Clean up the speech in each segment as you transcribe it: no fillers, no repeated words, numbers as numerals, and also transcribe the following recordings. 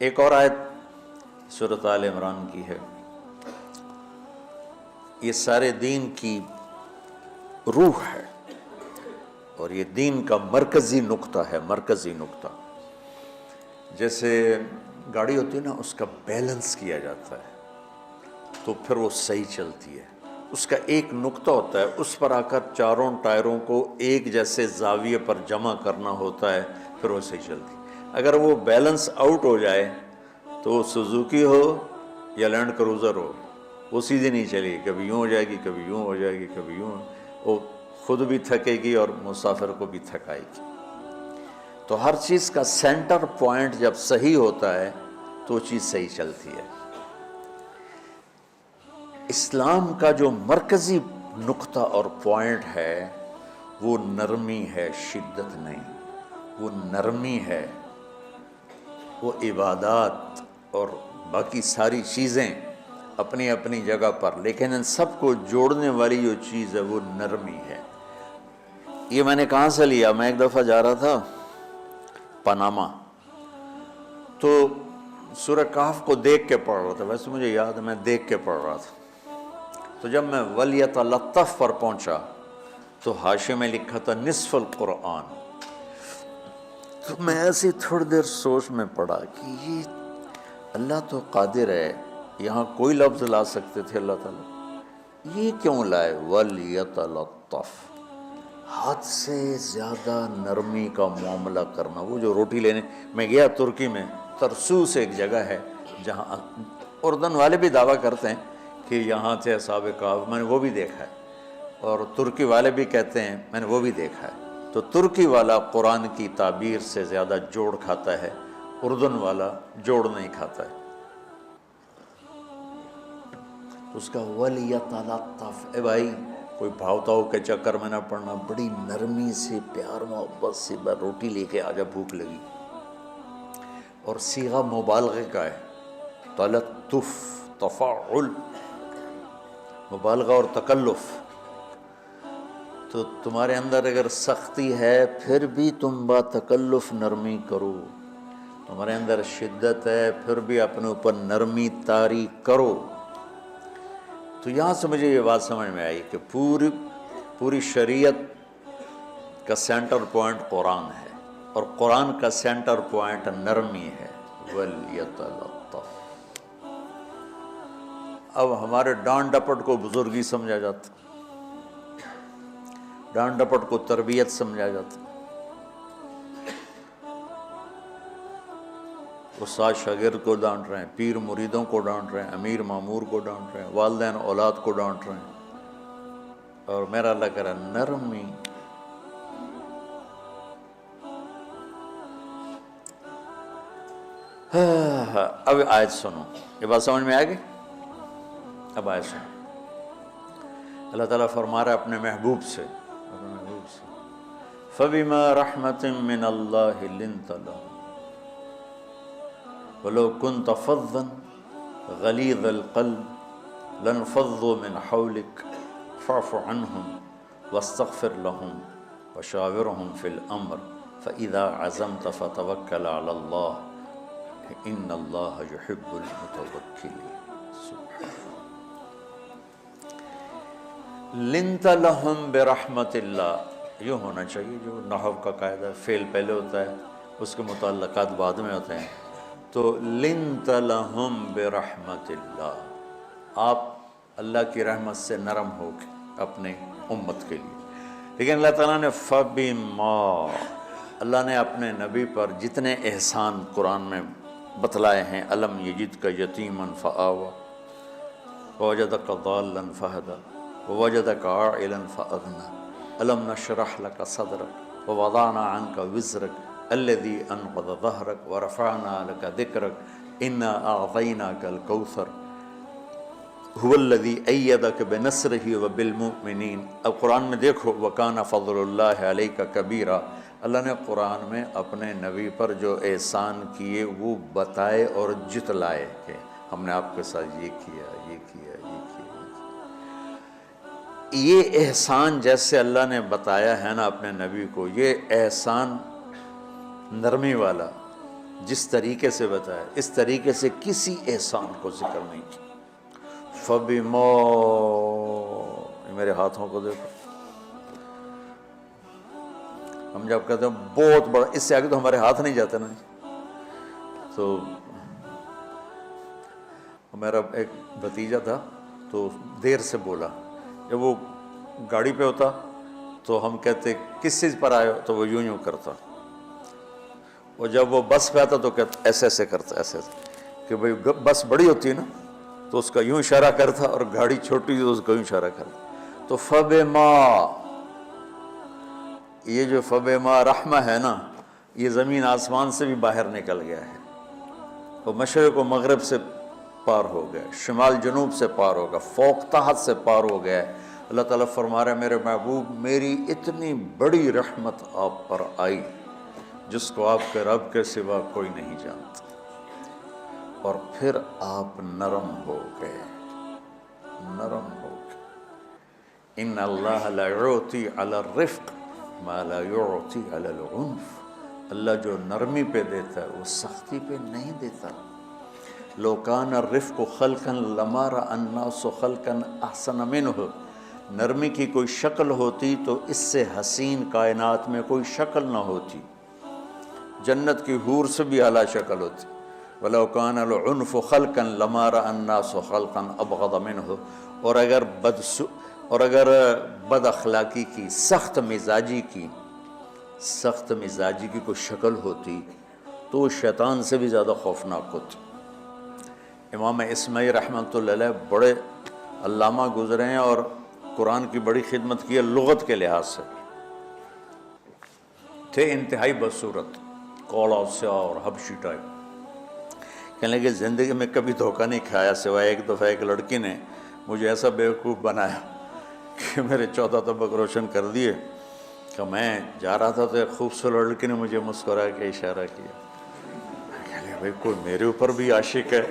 ایک اور آیت سورۃ آل عمران کی ہے، یہ سارے دین کی روح ہے اور یہ دین کا مرکزی نقطہ ہے، مرکزی نقطہ۔ جیسے گاڑی ہوتی ہے نا، اس کا بیلنس کیا جاتا ہے تو پھر وہ صحیح چلتی ہے۔ اس کا ایک نقطہ ہوتا ہے، اس پر آ کر چاروں ٹائروں کو ایک جیسے زاویے پر جمع کرنا ہوتا ہے، پھر وہ صحیح چلتی ہے۔ اگر وہ بیلنس آؤٹ ہو جائے تو سوزوکی ہو یا لینڈ کروزر ہو، وہ سیدھی نہیں چلے گی، کبھی یوں ہو جائے گی، کبھی یوں ہو جائے گی، کبھی یوں، وہ خود بھی تھکے گی اور مسافر کو بھی تھکائے گی۔ تو ہر چیز کا سینٹر پوائنٹ جب صحیح ہوتا ہے تو چیز صحیح چلتی ہے۔ اسلام کا جو مرکزی نقطہ اور پوائنٹ ہے وہ نرمی ہے، شدت نہیں، وہ نرمی ہے۔ وہ عبادات اور باقی ساری چیزیں اپنی اپنی جگہ پر، لیکن ان سب کو جوڑنے والی جو چیز ہے وہ نرمی ہے۔ یہ میں نے کہاں سے لیا؟ میں ایک دفعہ جا رہا تھا پاناما، تو سورہ کہف کو دیکھ کے پڑھ رہا تھا، ویسے مجھے یاد ہے میں دیکھ کے پڑھ رہا تھا۔ تو جب میں وَلْيَتَلَطَّفْ پر پہنچا تو حاشیے میں لکھا تھا نصف القرآن۔ تو میں ایسی تھوڑی دیر سوچ میں پڑا کہ یہ اللہ تو قادر ہے، یہاں کوئی لفظ لا سکتے تھے اللہ تعالیٰ، یہ کیوں لائے وَلْيَتَلَطَّفْ؟ حد سے زیادہ نرمی کا معاملہ کرنا۔ وہ جو روٹی لینے میں گیا ترکی میں، ترسوس ایک جگہ ہے جہاں اردن والے بھی دعویٰ کرتے ہیں کہ یہاں تھے اصحاب کہف، میں نے وہ بھی دیکھا ہے، اور ترکی والے بھی کہتے ہیں میں نے وہ بھی دیکھا ہے۔ تو ترکی والا قرآن کی تعبیر سے زیادہ جوڑ کھاتا ہے، اردن والا جوڑ نہیں کھاتا ہے۔ تو اس کا وَلْيَتَلَطَّفْ، اے بھائی کوئی بھاؤتاؤ کے چکر میں نہ پڑنا، بڑی نرمی سے پیار محبت سے روٹی لے کے آجا، بھوک لگی۔ اور صیغہ مبالغے کا ہے، تلطف، تفاعل، مبالغہ اور تکلف۔ تو تمہارے اندر اگر سختی ہے پھر بھی تم با تکلف نرمی کرو، تمہارے اندر شدت ہے پھر بھی اپنے اوپر نرمی طاری کرو۔ تو یہاں سے مجھے یہ بات سمجھ میں آئی کہ پوری شریعت کا سینٹر پوائنٹ قرآن ہے، اور قرآن کا سینٹر پوائنٹ نرمی ہے، وَلْيَتَلَطَّفْ۔ اب ہمارے ڈانٹ ڈپٹ کو بزرگی سمجھا جاتا، ڈانٹ ڈپٹ کو تربیت سمجھا جاتا، استاد شاگرد کو ڈانٹ رہے ہیں، پیر مریدوں کو ڈانٹ رہے ہیں، امیر مامور کو ڈانٹ رہے ہیں، والدین اولاد کو ڈانٹ رہے ہیں، اور میرا اللہ کہہ رہا ہے نرمی۔ اب آیت سنو، یہ بات سمجھ میں آ گئی؟ اب آیت سنو، اللہ تعالیٰ فرما رہا ہے اپنے محبوب سے، فَبِمَا رَحْمَةٍ مِّنَ اللَّهِ لِنْتَ لَهُمْ وَلَوْ كُنْتَ فَظًّا غَلِيظَ الْقَلْبِ لَانفَضُّوا مِنْ حَوْلِكَ فَاعْفُ عَنْهُمْ وَاسْتَغْفِرْ لَهُمْ وَشَاوِرْهُمْ فِي الْأَمْرِ فَإِذَا عَزَمْتَ فَتَوَكَّلْ عَلَى اللَّهِ إِنَّ اللَّهَ يُحِبُّ الْمُتَوَكِّلِينَ۔ لِنْتَ لَهُمْ بِرَحْمَةِ اللَّهِ، یوں ہونا چاہیے، جو نحو کا قاعدہ ہے، فعل پہلے ہوتا ہے اس کے متعلقات بعد میں ہوتے ہیں۔ تو لِنْتَ لَهُمْ بِرَحْمَةِ اللَّهِ، آپ اللہ کی رحمت سے نرم ہو کے اپنے امت کے لیے۔ لیکن اللہ تعالیٰ نے فَبِمَا، اللہ نے اپنے نبی پر جتنے احسان قرآن میں بتلائے ہیں، أَلَمْ يَجِدْكَ يَتِيمًا فَآوَىٰ وَوَجَدَكَ ضَالًّا فَهَدَىٰ وَوَجَدَكَ عَائِلًا فَأَغْنَىٰ أَلَمْ نَشْرَحْ لَكَ صَدْرَكَ وَوَضَعْنَا عَنْكَ وِزْرَكَ الَّذِي أَنقَضَ ظَهْرَكَ وَرَفَعْنَا لَكَ ذِكْرَكَ إِنَّا أَعْطَيْنَاكَ الْكَوْثَرَ هُوَ الَّذِي أَيَّدَكَ بِنَصْرِهِ وَبِالْمُؤْمِنِينَ۔ اب قرآن میں دیکھو، وَكَانَ فَضْلُ اللَّهِ عَلَيْكَ كَبِيرًا، اللہ نے قرآن میں اپنے نبی پر جو احسان کیے وہ بتائے اور جتلائے کہ ہم نے آپ کے ساتھ یہ کیا، یہ کیا، یہ کیا۔ یہ احسان جیسے اللہ نے بتایا ہے نا اپنے نبی کو، یہ احسان نرمی والا جس طریقے سے بتایا اس طریقے سے کسی احسان کو ذکر نہیں کیا۔ فَبِمَا، میرے ہاتھوں کو دیکھو، ہم جب کہتے ہیں بہت بڑا، اس سے آگے تو ہمارے ہاتھ نہیں جاتے نا۔ تو میرا ایک بھتیجا تھا تو دیر سے بولا، جب وہ گاڑی پہ ہوتا تو ہم کہتے کس چیز پر آئے ہو، تو وہ یوں کرتا، اور جب وہ بس پہ آتا تو کہتا ایسے ایسے کرتا، ایسے ایسے، کہ بھئی بس بڑی ہوتی ہے نا تو اس کا یوں اشارہ کرتا، اور گاڑی چھوٹی تو اس کا یوں اشارہ کرتا۔ تو فَبِمَا، یہ جو فَبِمَا رحمہ ہے نا، یہ زمین آسمان سے بھی باہر نکل گیا ہے، وہ مشرق و مغرب سے پار ہو گیا، شمال جنوب سے پار ہوگا، فوق تحت سے پار ہو گیا ہے۔ اللہ تعالیٰ فرما رہے ہیں میرے محبوب، میری اتنی بڑی رحمت آپ پر آئی جس کو آپ کے رب کے سوا کوئی نہیں جانتا، اور پھر آپ نرم ہو گئے، نرم ہو گئے۔ ان اللہ لا یعطی علی الرفق ما لا یعطی علی العنف، اللہ جو نرمی پہ دیتا ہے وہ سختی پہ نہیں دیتا۔ لو کان الرفق خلقا لما رأى الناس خلقا احسن منه، نرمی کی کوئی شکل ہوتی تو اس سے حسین کائنات میں کوئی شکل نہ ہوتی، جنت کی حور سے بھی اعلیٰ شکل ہوتی۔ وَلَوْ كَانَ الْعُنْفُ خَلْقًا لَمَا رَأَى النَّاسُ خَلْقًا أَبْغَضَ مِنْهُ، اور اگر بد اخلاقی کی، سخت مزاجی کی کوئی شکل ہوتی تو وہ شیطان سے بھی زیادہ خوفناک ہوتی۔ امام اسماعیل رحمۃ اللہ علیہ بڑے علامہ گزرے ہیں اور قرآن کی بڑی خدمت کی ہے لغت کے لحاظ سے، تھے انتہائی بدصورت، کوڑا سیاہ اور حبشی ٹائپ۔ کہنے لگے زندگی میں کبھی دھوکہ نہیں کھایا، سوائے ایک دفعہ ایک لڑکی نے مجھے ایسا بیوقوف بنایا کہ میرے 14 طبق روشن کر دیے، کہ میں جا رہا تھا تو ایک خوبصورت لڑکی نے مجھے مسکرا کے اشارہ کیا، کہنے لگے بھائی کوئی میرے اوپر بھی عاشق ہے،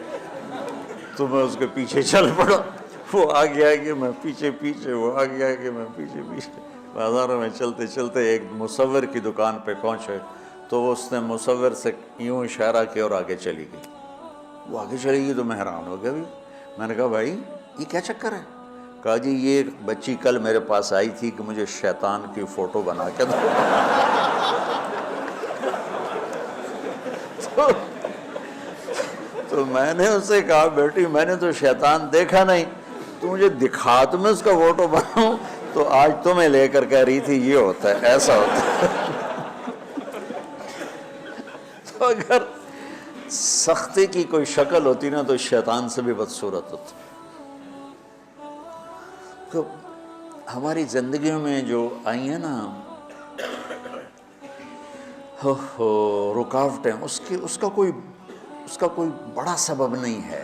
تو میں اس کے پیچھے چل پڑا، وہ آگے آگے میں پیچھے پیچھے، وہ آگے آگے میں پیچھے پیچھے، بازاروں میں چلتے چلتے ایک مصور کی دکان پہ پہنچے تو اس نے مصور سے یوں اشارہ کیا اور آگے چلی گئی۔ وہ آگے چلی گئی تو میں حیران ہو گیا بھی، میں نے کہا بھائی یہ کیا چکر ہے؟ کہا جی یہ ایک بچی کل میرے پاس آئی تھی کہ مجھے شیطان کی فوٹو بنا کے دو۔ تو میں نے اس سے کہا بیٹی میں نے تو شیطان دیکھا نہیں، تو مجھے دکھا تو میں اس کا فوٹو بناؤں، تو آج تمہیں لے کر کہہ رہی تھی یہ ہوتا ہے، ایسا ہوتا ہے۔ تو اگر سختی کی کوئی شکل ہوتی نا تو شیطان سے بھی بدصورت ہوتی۔ تو ہماری زندگیوں میں جو آئی ہیں نا رکاوٹیں، اس کا کوئی بڑا سبب نہیں ہے،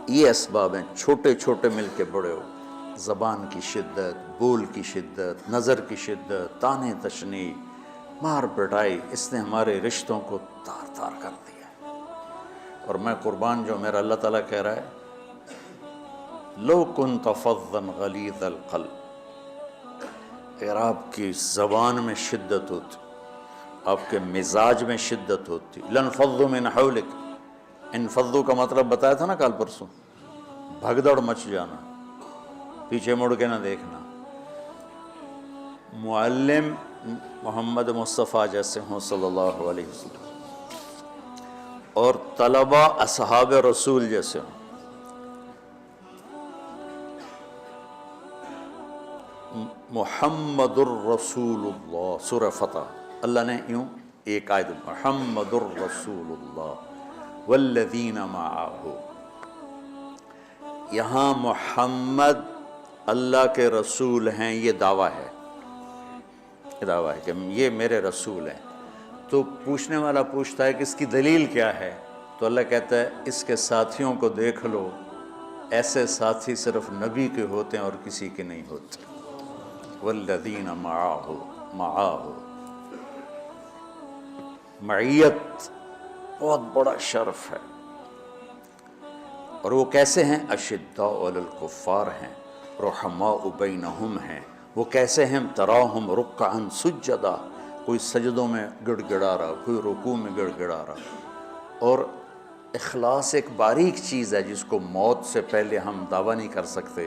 یہ اسباب ہیں چھوٹے چھوٹے مل کے بڑے ہو، زبان کی شدت، بول کی شدت، نظر کی شدت، طعنے تشنیع، مار پٹائی، اس نے ہمارے رشتوں کو تار تار کر دیا۔ اور میں قربان جو میرا اللہ تعالیٰ کہہ رہا ہے لو كنت فظا غلیظ القلب، اگر آپ کی زبان میں شدت ہوتی، آپ کے مزاج میں شدت ہوتی، لانفضوا من حولک، انفضوا کا مطلب بتایا تھا نا کل پرسوں، بھگدڑ مچ جانا، پیچھے مڑ کے نہ دیکھنا۔ معلم محمد مصطفیٰ جیسے ہوں صلی اللہ علیہ وسلم، اور طلبہ اصحاب رسول جیسے ہوں، محمد الرسول اللہ، سورہ فتح اللہ نے یوں ایک آیت محمد الرسول اللہ والذین معہ، یہاں محمد اللہ کے رسول ہیں، یہ دعویٰ ہے، کہ یہ میرے رسول ہیں۔ تو پوچھنے والا پوچھتا ہے کہ اس کی دلیل کیا ہے، تو اللہ کہتا ہے اس کے ساتھیوں کو دیکھ لو، ایسے ساتھی صرف نبی کے ہوتے ہیں اور کسی کے نہیں ہوتے۔ والذین معاہ، معیت بہت بڑا شرف ہے۔ اور وہ کیسے ہیں؟ اشداء علی الکفار ہیں، رحماء بینہم ہیں۔ وہ کیسے ہیں؟ تراہم رکعا سجدا، کوئی سجدوں میں گڑ گڑا رہا، کوئی رکوع میں گڑ گڑا رہا۔ اور اخلاص ایک باریک چیز ہے جس کو موت سے پہلے ہم دعویٰ نہیں کر سکتے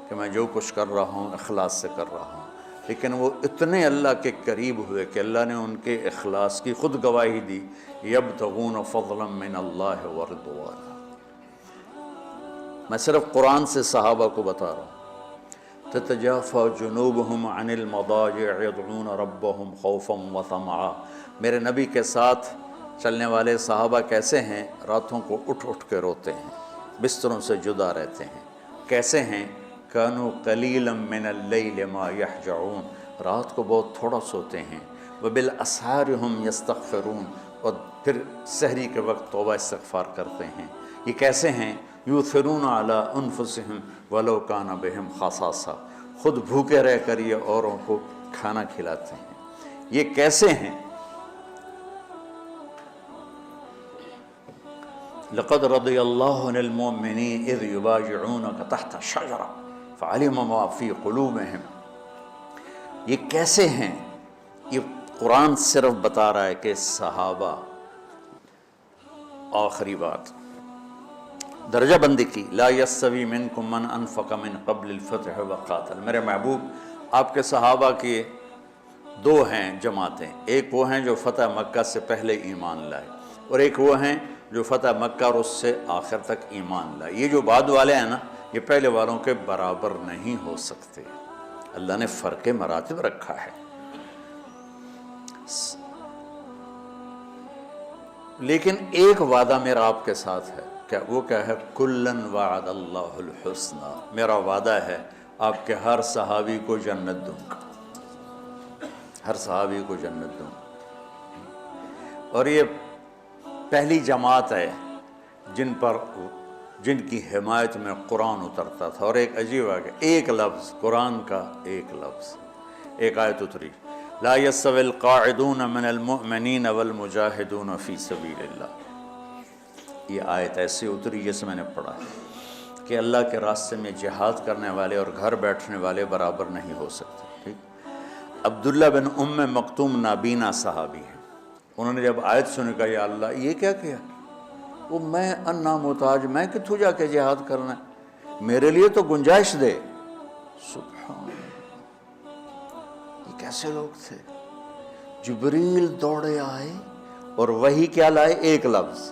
کہ میں جو کچھ کر رہا ہوں اخلاص سے کر رہا ہوں، لیکن وہ اتنے اللہ کے قریب ہوئے کہ اللہ نے ان کے اخلاص کی خود گواہی دی، یبتغون فضلا من اللہ ورضوانا۔ میں صرف قرآن سے صحابہ کو بتا رہا ہوں، تتجافى جنوبهم عن المضاجع يدعون ربهم خوفا وطمعا۔ میرے نبی کے ساتھ چلنے والے صحابہ کیسے ہیں؟ راتوں کو اٹھ اٹھ کے روتے ہیں، بستروں سے جدا رہتے ہیں۔ کیسے ہیں؟ كانوا قليلا من الليل ما يهجعون، رات کو بہت تھوڑا سوتے ہیں۔ وبالاسحار هم يستغفرون، اور پھر سحری کے وقت توبہ استغفار کرتے ہیں۔ یہ کیسے ہیں؟ یؤثرون علی انفسهم ولو کان بهم خصاصہ، خود بھوکے رہ کر یہ اوروں کو کھانا کھلاتے ہیں۔ یہ کیسے ہیں؟ لقد رضی اللہ عن المؤمنین اذ یبایعونک تحت الشجرہ فعلم ما فی قلوبہم۔ یہ کیسے ہیں؟ یہ قرآن صرف بتا رہا ہے کہ صحابہ، آخری بات درجہ بندی کی، لا یستوی منکم من انفق من قبل الفتح وقاتل۔ میرے محبوب، آپ کے صحابہ کے دو ہیں جماعتیں، ایک وہ ہیں جو فتح مکہ سے پہلے ایمان لائے، اور ایک وہ ہیں جو فتح مکہ اور اس سے آخر تک ایمان لائے۔ یہ جو بعد والے ہیں نا، یہ پہلے والوں کے برابر نہیں ہو سکتے، اللہ نے فرق مراتب رکھا ہے۔ لیکن ایک وعدہ میرا آپ کے ساتھ ہے، کیا وہ کیا ہے؟ کلن وعد اللہ الحسنہ، میرا وعدہ ہے آپ کے ہر صحابی کو جنت دوں گا، ہر صحابی کو جنت دوں گا۔ اور یہ پہلی جماعت ہے جن کی حمایت میں قرآن اترتا تھا۔ اور ایک عجیب ہے کہ ایک لفظ قرآن کا، ایک لفظ، ایک آیت اتری، لا یستوی القاعدون من المؤمنین والمجاہدون فی سبیل اللہ۔ یہ آیت ایسی اتری جیسے میں نے پڑھا ہے کہ اللہ کے راستے میں جہاد کرنے والے اور گھر بیٹھنے والے برابر نہیں ہو سکتے۔ ٹھیک، عبداللہ بن ام مکتوم نابینا صحابی ہیں، انہوں نے جب آیت سنی کہا یا اللہ یہ کیا کیا؟ وہ میں انا محتاج، میں کتھوں جا کے جہاد کرنا ہے، میرے لیے تو گنجائش دے۔ سبحان اللہ، یہ کیسے لوگ تھے؟ جبریل دوڑے آئے اور وہی کیا لائے؟ ایک لفظ،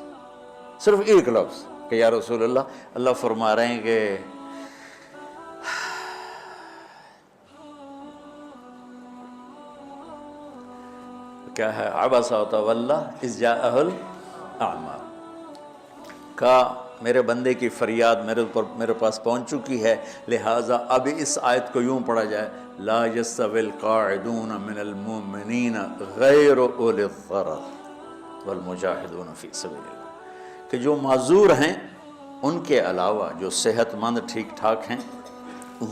صرف ایک لفظ کہ یا رسول اللہ فرما رہے ہیں کہ کیا ہے؟ عبس وتولی اذ جاءہ الاعمى، کہا میرے بندے کی فریاد میرے پاس پہنچ چکی ہے، لہٰذا اب اس آیت کو یوں پڑھا جائے، لا یستوی القاعدون من المؤمنین غیر اولی الضرر والمجاہدون فی سبیل اللہ، کہ جو معذور ہیں ان کے علاوہ جو صحت مند ٹھیک ٹھاک ہیں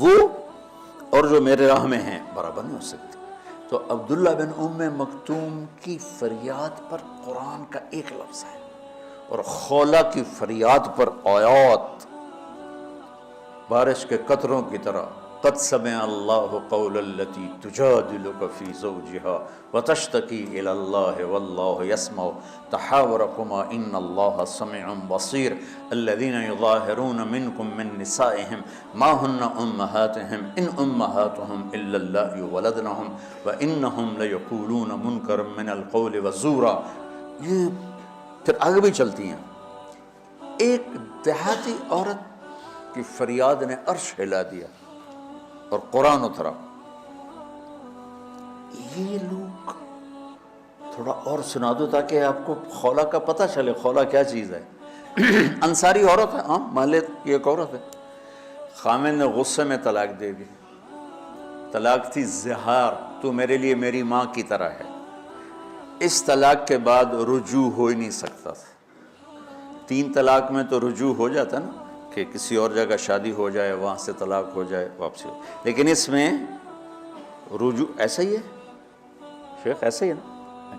وہ، اور جو میرے راہ میں ہیں، برابر نہیں ہو سکتے۔ تو عبداللہ بن ام مکتوم کی فریاد پر قرآن کا ایک لفظ ہے، اور خولہ کی فریاد پر آیات بارش کے قطروں کی طرح، قد سمع اللہ قول التی تجادلک فی زوجها وتشتکی الی اللہ واللہ یسمع تحاورکما ان اللہ سمیع بصیر الذین یظاہرون منکم من نسائهم ما ہن امہاتهم ان امہاتهم الا اللہ ولدنهم وانہم لیقولون منکرا من القول وزورا۔ یہ پھر آگے بھی چلتی ہیں۔ ایک دیہاتی عورت کی فریاد نے عرش ہلا دیا اور قرآن اترا۔ یہ لوگ تھوڑا اور سنا دو تاکہ آپ کو خولہ کا پتہ چلے، خولہ کیا چیز ہے۔ انصاری عورت ہے، ہاں محلے کی ایک عورت ہے، خامن نے غصے میں طلاق دے دی، طلاق تھی زہار، تو میرے لیے میری ماں کی طرح ہے۔ اس طلاق کے بعد رجوع ہو ہی نہیں سکتا تھا۔ 3 طلاق میں تو رجوع ہو جاتا نا، کہ کسی اور جگہ شادی ہو جائے، وہاں سے طلاق ہو جائے، واپسی ہو، لیکن اس میں رجوع ایسا ہی ہے شیخ، ایسا ہی ہے نا،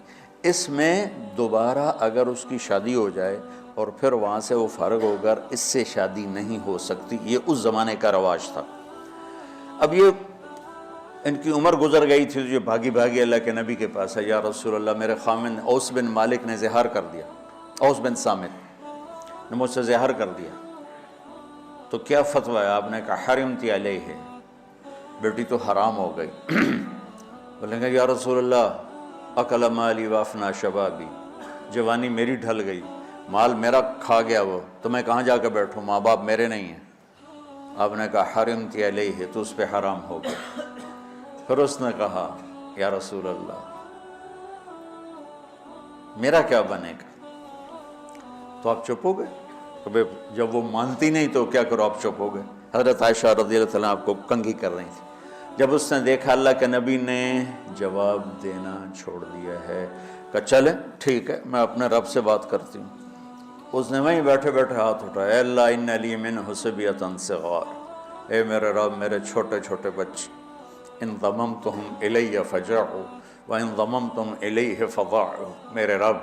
اس میں دوبارہ اگر اس کی شادی ہو جائے اور پھر وہاں سے وہ فارغ ہو کر اس سے شادی نہیں ہو سکتی، یہ اس زمانے کا رواج تھا۔ اب یہ ان کی عمر گزر گئی تھی، جو بھاگی بھاگی اللہ کے نبی کے پاس ہے، یا رسول اللہ میرے خامن اوس بن مالک نے زہار کر دیا، اوس بن صامت نے مجھ سے زہر کر دیا، تو کیا فتویٰ ہے؟ آپ نے کہا حرمتی علیہ، بیٹی تو حرام ہو گئی۔ بولیں گے یا رسول اللہ اکل مالی وافنا شبابی، جوانی میری ڈھل گئی، مال میرا کھا گیا وہ، تو میں کہاں جا کے بیٹھوں، ماں باپ میرے نہیں ہیں۔ آپ نے کہا حرمتی علیہ، تو اس پہ حرام ہو گیا۔ پھر اس نے کہا یا رسول اللہ میرا کیا بنے گا؟ تو آپ چپ ہو گئے؟ جب وہ مانتی نہیں تو کیا کرو، آپ چپ ہو گئے۔ حضرت عائشہ رضی اللہ عنہ آپ کو کنگھی کر رہی تھی۔ جب اس نے دیکھا اللہ کے نبی نے جواب دینا چھوڑ دیا ہے، کہا چلے ٹھیک ہے میں اپنے رب سے بات کرتی ہوں۔ اس نے وہیں بیٹھے بیٹھے ہاتھ اٹھایا، اے اللہ ان لی منہ صبیۃ صغار، اے میرے رب میرے چھوٹے چھوٹے بچے، ان ضممتہم الی فجعوا وان ضممتم الیہ فضاعوا، میرے رب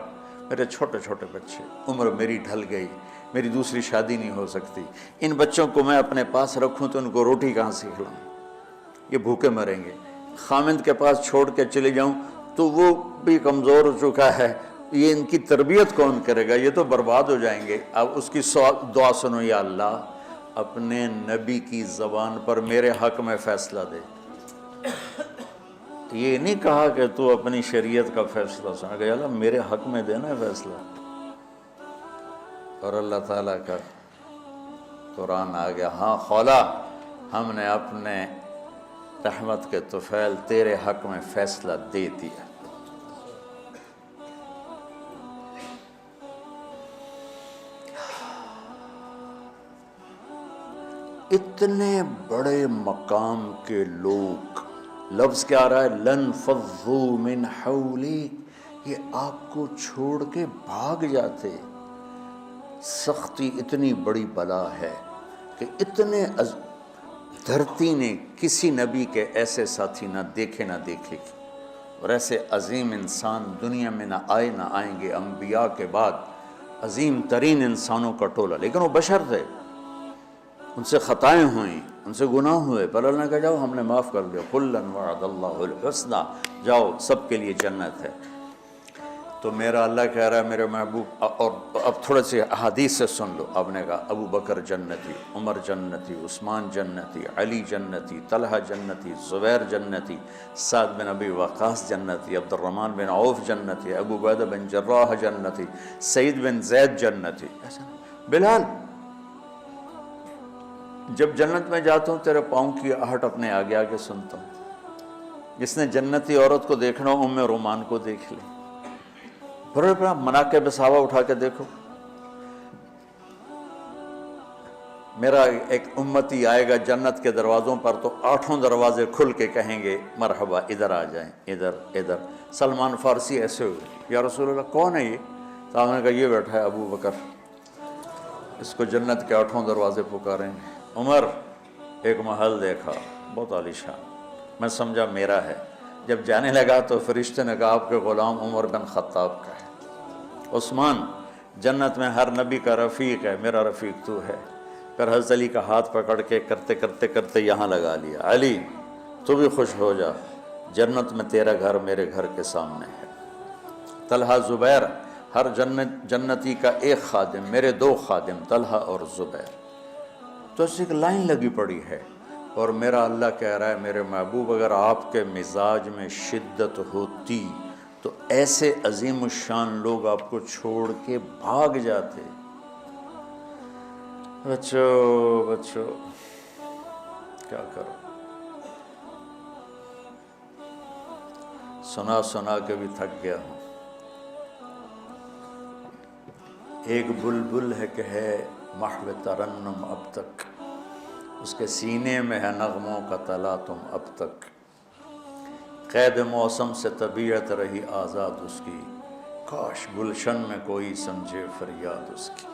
میرے چھوٹے چھوٹے بچے، عمر میری ڈھل گئی، میری دوسری شادی نہیں ہو سکتی، ان بچوں کو میں اپنے پاس رکھوں تو ان کو روٹی کہاں سے کھلاؤں، یہ بھوکے مریں گے۔ خامند کے پاس چھوڑ کے چلے جاؤں تو وہ بھی کمزور ہو چکا ہے، یہ ان کی تربیت کون کرے گا، یہ تو برباد ہو جائیں گے۔ اب اس کی دعا سنو، یا اللہ اپنے نبی کی زبان پر میرے حق میں فیصلہ دے۔ یہ نہیں کہا کہ تو اپنی شریعت کا فیصلہ سن، کہ اللہ میرے حق میں دینا ہے فیصلہ۔ اور اللہ تعالیٰ کا قرآن آ گیا، ہاں خولا ہم نے اپنے رحمت کے طفیل تیرے حق میں فیصلہ دے دیا۔ اتنے بڑے مقام کے لوگ، لفظ کیا آ رہا ہے، لن فضوا من حولی، یہ آپ کو چھوڑ کے بھاگ جاتے۔ سختی اتنی بڑی بلا ہے کہ اتنے دھرتی نے کسی نبی کے ایسے ساتھی نہ دیکھے نہ دیکھے گی، اور ایسے عظیم انسان دنیا میں نہ آئے نہ آئیں گے۔ انبیاء کے بعد عظیم ترین انسانوں کا ٹولہ، لیکن وہ بشر تھے، ان سے خطائیں ہوئیں، ان سے گناہ ہوئے، پر اللہ نے کہا جاؤ ہم نے معاف کر دیا، کُلًا وعد اللہ الحسنى، جاؤ سب کے لیے جنت ہے۔ تو میرا اللہ کہہ رہا ہے میرے محبوب، اور اب تھوڑے سے احادیث سے سن لو۔ آپ نے کہا ابو بکر جنتی، عمر جنتی، عثمان جنتی، علی جنتی، طلحہ جنتی، زبیر جنتی، سعد بن ابی وقاص جنتی، عبد الرحمن بن عوف جنتی، ابو عبیدہ بن جراح جنتی، سعید بن زید جنتی۔ بلال جب جنت میں جاتا ہوں تیرے پاؤں کی آہٹ اپنے آگے آگے سنتا ہوں۔ جس نے جنتی عورت کو دیکھنا ہو ام رومان کو دیکھ لے، بڑے بڑا مناقب صحابہ اٹھا کے دیکھو۔ میرا ایک امتی آئے گا جنت کے دروازوں پر تو 8 دروازے کھل کے کہیں گے مرحبا ادھر آ جائیں، ادھر ادھر۔ سلمان فارسی ایسے ہوئے، یا رسول اللہ کون ہے یہ؟ تو آپ نے کہا یہ بیٹھا ہے ابو بکر، اس کو جنت کے 8 دروازے پکاریں گے۔ عمر ایک محل دیکھا بہت عالیشان، میں سمجھا میرا ہے۔ جب جانے لگا تو فرشتے نے کہا آپ کے غلام عمر بن خطاب کا ہے۔ عثمان جنت میں ہر نبی کا رفیق ہے، میرا رفیق تو ہے۔ پھر حضرت علی کا ہاتھ پکڑ کے کرتے کرتے کرتے یہاں لگا لیا، علی تو بھی خوش ہو جا، جنت میں تیرا گھر میرے گھر کے سامنے ہے۔ طلحہ زبیر، ہر جنتی کا ایک خادم، میرے 2 خادم طلحہ اور زبیر۔ تو اس ایک لائن لگی پڑی ہے، اور میرا اللہ کہہ رہا ہے میرے محبوب اگر آپ کے مزاج میں شدت ہوتی تو ایسے عظیم الشان لوگ آپ کو چھوڑ کے بھاگ جاتے۔ بچو کیا کرو، سنا سنا کے بھی تھک گیا ہوں۔ ایک بلبل ہے کہ ہے محو ترنم اب تک، اس کے سینے میں ہے نغموں کا تلاطم اب تک، قید موسم سے طبیعت رہی آزاد اس کی، کاش گلشن میں کوئی سمجھے فریاد اس کی۔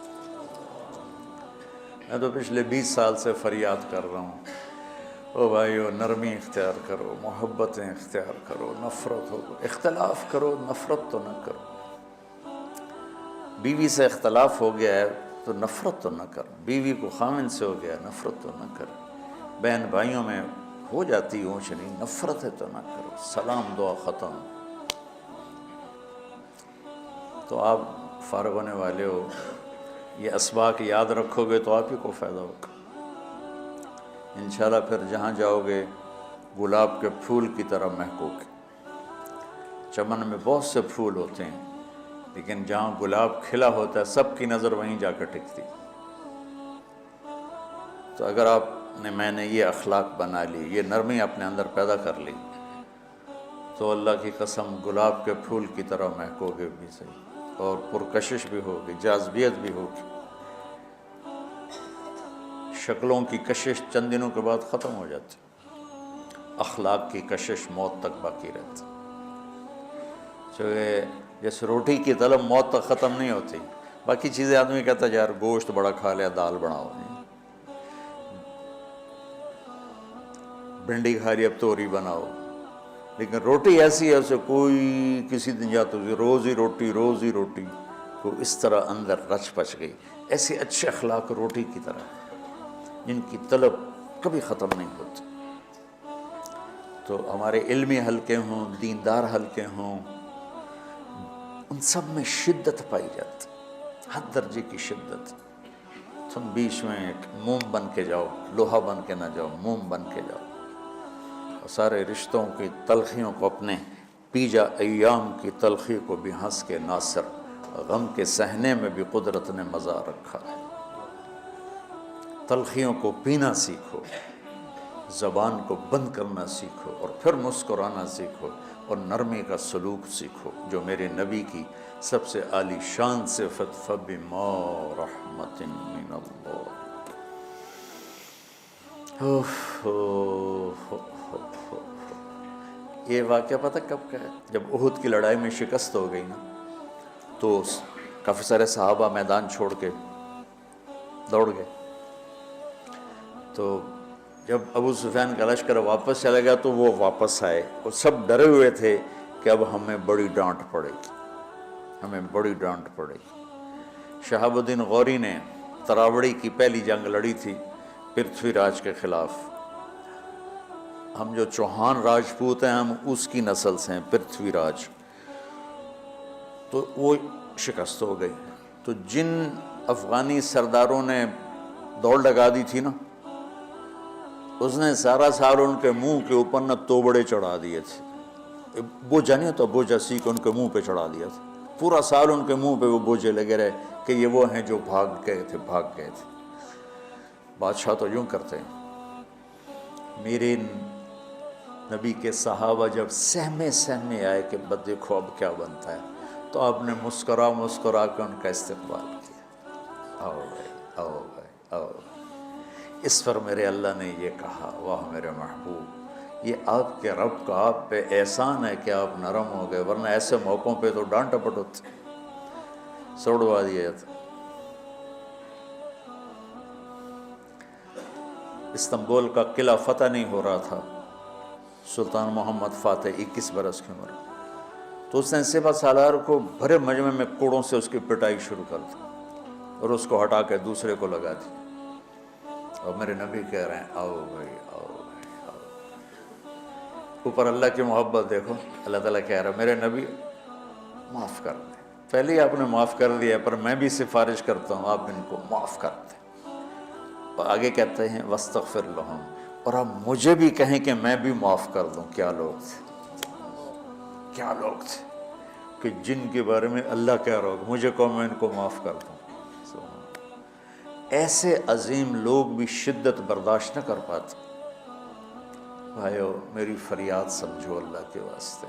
میں تو پچھلے 20 سال سے فریاد کر رہا ہوں، او بھائیو نرمی اختیار کرو، محبتیں اختیار کرو، نفرت ہو، اختلاف کرو نفرت تو نہ کرو۔ بیوی سے اختلاف ہو گیا ہے تو نفرت تو نہ کرو، بیوی کو خامن سے ہو گیا نفرت تو نہ کرو، بہن بھائیوں میں ہو جاتی اونچ نہیں، نفرت ہے تو نہ کرو، سلام دعا ختم۔ تو آپ فارغ ہونے والے ہو، یہ اسباق یاد رکھو گے تو آپ ہی کو فائدہ ہوگا انشاءاللہ۔ پھر جہاں جاؤ گے گلاب کے پھول کی طرح مہکو گے۔ چمن میں بہت سے پھول ہوتے ہیں، لیکن جہاں گلاب کھلا ہوتا ہے سب کی نظر وہیں جا کر ٹکتی۔ تو اگر میں نے یہ اخلاق بنا لی، یہ نرمی اپنے اندر پیدا کر لی، تو اللہ کی قسم گلاب کے پھول کی طرح مہکو گے بھی صحیح، اور پرکشش بھی ہوگی، جاذبیت بھی ہوگی۔ شکلوں کی کشش چند دنوں کے بعد ختم ہو جاتی، اخلاق کی کشش موت تک باقی رہتی۔ جیسے روٹی کی طلب موت تک ختم نہیں ہوتی، باقی چیزیں آدمی کہتا ہے یار گوشت بڑا کھا لیا، دال بناؤ، بھنڈی کھا لی اب توری بناؤ، لیکن روٹی ایسی ہے اسے کوئی کسی دن جاتا روز ہی روٹی روز ہی روٹی، تو اس طرح اندر رچ پچ گئی۔ ایسے اچھے اخلاق روٹی کی طرح ہیں جن کی طلب کبھی ختم نہیں ہوتی۔ تو ہمارے علمی حلقے ہوں، دیندار حلقے ہوں، ان سب میں شدت پائی جاتی، ہر درجے کی شدت۔ تم بیچ میں ایک موم بن کے جاؤ، لوہا بن کے نہ جاؤ، موم بن کے جاؤ، اور سارے رشتوں کی تلخیوں کو اپنے پی جا ایام کی تلخی کو بھی ہنس کے ناصر، غم کے سہنے میں بھی قدرت نے مزہ رکھا ہے۔ تلخیوں کو پینا سیکھو، زبان کو بند کرنا سیکھو، اور پھر مسکرانا سیکھو، اور نرمی کا سلوک سیکھو جو میرے نبی کی سب سے عالی شان صفت فَبِمَا رَحْمَةٍ مِّنَ اللَّهِ۔ یہ واقعہ پتہ کب کا ہے؟ جب احد کی لڑائی میں شکست ہو گئی نا، تو کافی سارے صحابہ میدان چھوڑ کے دوڑ گئے۔ تو جب ابو سفیان کا لشکر واپس چلا گیا تو وہ واپس آئے، اور سب ڈرے ہوئے تھے کہ اب ہمیں بڑی ڈانٹ پڑے گی، ہمیں بڑی ڈانٹ پڑے گی۔ شہاب الدین غوری نے تراوڑی کی پہلی جنگ لڑی تھی پرتھوی راج کے خلاف۔ ہم جو چوہان راجپوت ہیں ہم اس کی نسل سے ہیں، پرتھوی راج، تو وہ شکست ہو گئی۔ تو جن افغانی سرداروں نے دوڑ لگا دی تھی نا، اس نے سارا سال ان کے منہ کے اوپر نہ توبڑے چڑھا دیے تھے، بوجھا نہیں ہوتا، بوجھا سیکھ ان کے منہ پہ چڑھا دیا تھا، پورا سال ان کے منہ پہ وہ بوجھے لگے رہے کہ یہ وہ ہیں جو بھاگ گئے تھے۔ بادشاہ تو یوں کرتے ہیں۔ میرے نبی کے صحابہ جب سہمے آئے کہ بس دیکھو اب کیا بنتا ہے، تو آپ نے مسکرا کے ان کا استقبال کیا، آؤ بھائی آؤ بھائی آؤ۔ اس پر میرے اللہ نے یہ کہا، واہ میرے محبوب، یہ آپ کے رب کا آپ پہ احسان ہے کہ آپ نرم ہو گئے، ورنہ ایسے موقعوں پہ تو ڈانٹ ڈپٹ ہوتی، سوڑوا دیا جاتا۔ استنبول کا قلعہ فتح نہیں ہو رہا تھا، سلطان محمد فاتح 21 برس کی عمر، تو اس نے سپہ سالار کو بھرے مجمع میں کوڑوں سے اس کی پٹائی شروع کر دی، اور اس کو ہٹا کے دوسرے کو لگا دی، اور میرے نبی کہہ رہے ہیں آؤ بھائی آؤ بھائی آؤ۔ اوپر اللہ کی محبت دیکھو، اللہ تعالیٰ کہہ رہا ہے میرے نبی معاف کر دیں، پہلے ہی آپ نے معاف کر دیا، پر میں بھی سفارش کرتا ہوں آپ ان کو معاف کر دیں۔ اور آگے کہتے ہیں وَاسْتَغْفِرْ لَهُمْ، اور آپ مجھے بھی کہیں کہ میں بھی معاف کر دوں۔ کیا لوگ تھے، کیا لوگ تھے کہ جن کے بارے میں اللہ کہہ رہا ہوگا مجھے کہو میں ان کو معاف کر دوں۔ ایسے عظیم لوگ بھی شدت برداشت نہ کر پاتے۔ بھائیو میری فریاد سمجھو اللہ کے واسطے،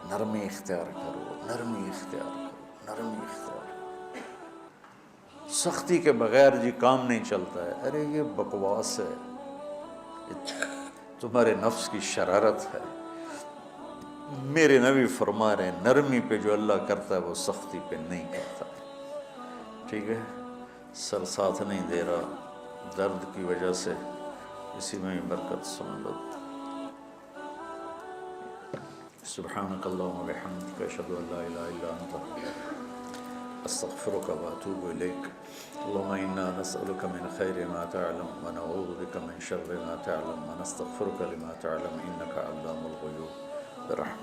نرمی اختیار کرو، نرمی اختیار کرو، نرمی اختیار کرو۔ سختی کے بغیر جی کام نہیں چلتا ہے، ارے یہ بکواس ہے، تمہارے نفس کی شرارت ہے۔ میرے نبی فرما رہے ہیں نرمی پہ جو اللہ کرتا ہے وہ سختی پہ نہیں کرتا۔ ٹھیک ہے، سر ساتھ نہیں دے رہا درد کی وجہ سے، اسی میں ہی برکت سن لو۔ سبحانک اللہم و بحمدک، اشہد ان لا الہ الا انت، استغفرک و اتوب الیک۔ اللہم انا نسألک من خیر ما تعلم و نعوذ بک من شر ما تعلم و نستغفرک لما تعلم انک علام الغیوب برحمتک۔